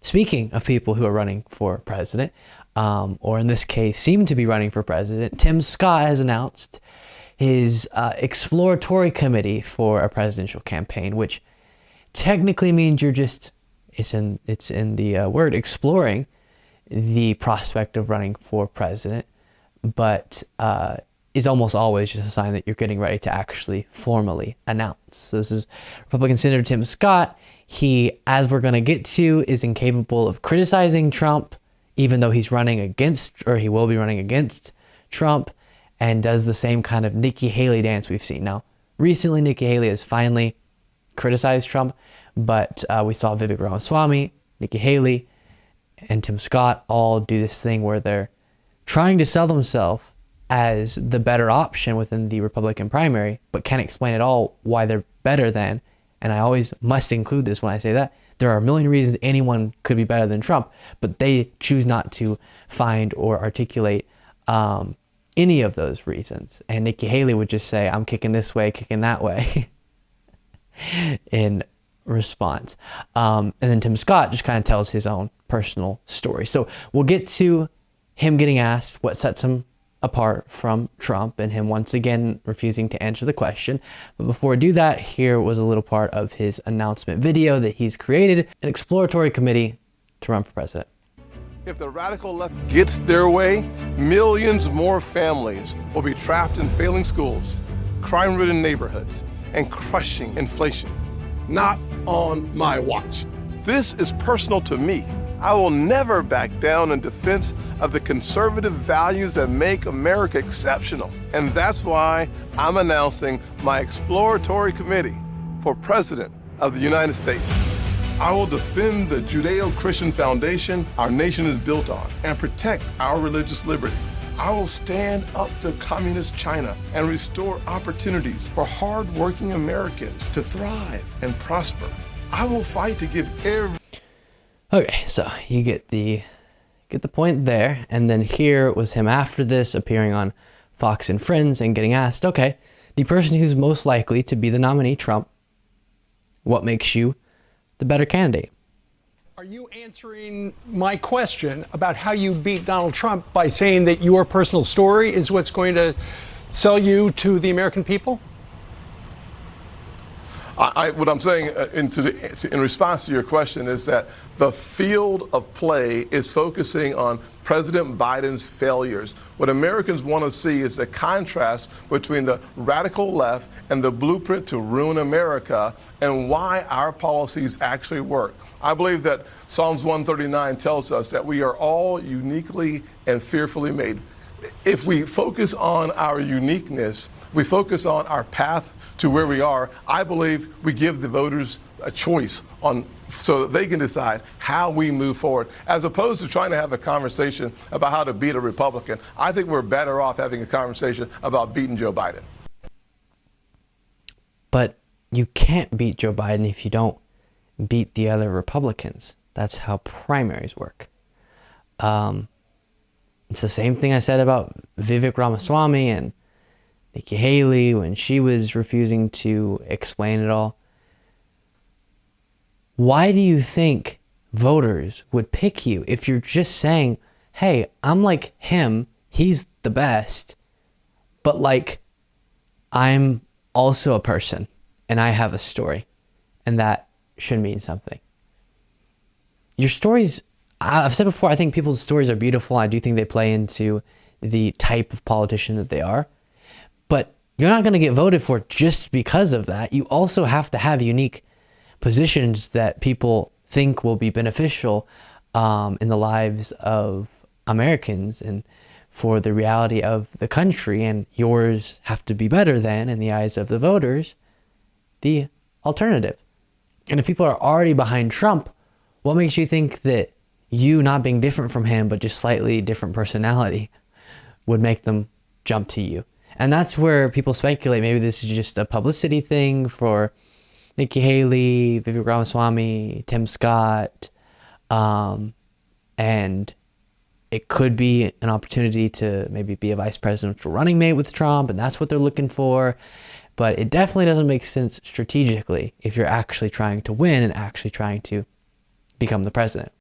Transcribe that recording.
speaking of people who are running for president, or in this case, seem to be running for president, Tim Scott has announced his exploratory committee for a presidential campaign, which technically means you're just, it's in the word, exploring the prospect of running for president, but is almost always just a sign that you're getting ready to actually formally announce. So this is Republican Senator Tim Scott. He, as we're going to get to, is incapable of criticizing Trump, even though he's running against, or he will be running against Trump, and does the same kind of Nikki Haley dance we've seen. Now, recently Nikki Haley has finally criticized Trump, but we saw Vivek Ramaswamy, Nikki Haley, and Tim Scott all do this thing where they're trying to sell themselves as the better option within the Republican primary, but can't explain at all why they're better than, and I always must include this when I say that, there are a million reasons anyone could be better than Trump, but they choose not to find or articulate any of those reasons. And Nikki Haley would just say, I'm kicking this way, kicking that way in response. And then Tim Scott just kind of tells his own personal story. So we'll get to him getting asked what sets him apart from Trump and him once again refusing to answer the question. But before we do that, here was a little part of his announcement video that he's created an exploratory committee to run for president. If the radical left gets their way, millions more families will be trapped in failing schools, crime-ridden neighborhoods, and crushing inflation. Not on my watch. This is personal to me. I will never back down in defense of the conservative values that make America exceptional. And that's why I'm announcing my exploratory committee for President of the United States. I will defend the Judeo-Christian foundation our nation is built on and protect our religious liberty. I will stand up to communist China and restore opportunities for hard-working Americans to thrive and prosper. I will fight to give every... Okay, so you get the point there. And then here was him after this appearing on Fox and Friends and getting asked, okay, the person who's most likely to be the nominee, Trump, what makes you the better candidate? Are you answering my question about how you beat Donald Trump by saying that your personal story is what's going to sell you to the American people? What I'm saying in response to your question is that the field of play is focusing on President Biden's failures. What Americans want to see is the contrast between the radical left and the blueprint to ruin America and why our policies actually work. I believe that Psalms 139 tells us that we are all uniquely and fearfully made. If we focus on our uniqueness, we focus on our path to where we are, I believe we give the voters a choice so that they can decide how we move forward. As opposed to trying to have a conversation about how to beat a Republican, I think we're better off having a conversation about beating Joe Biden. But you can't beat Joe Biden if you don't beat the other Republicans. That's how primaries work. It's the same thing I said about Vivek Ramaswamy and Nikki Haley when she was refusing to explain it all. Why do you think voters would pick you if you're just saying, hey, I'm like him, he's the best, but like I'm also a person and I have a story, and that should mean something. Your stories, I've said before, I think people's stories are beautiful. I do think they play into the type of politician that they are. But you're not going to get voted for just because of that. You also have to have unique positions that people think will be beneficial in the lives of Americans and for the reality of the country. And yours have to be better than, in the eyes of the voters, the alternative. And if people are already behind Trump, what makes you think that you not being different from him, but just slightly different personality, would make them jump to you? And that's where people speculate maybe this is just a publicity thing for Nikki Haley, Vivek Ramaswamy, Tim Scott, and it could be an opportunity to maybe be a vice presidential running mate with Trump, and that's what they're looking for. But it definitely doesn't make sense strategically if you're actually trying to win and actually trying to become the president.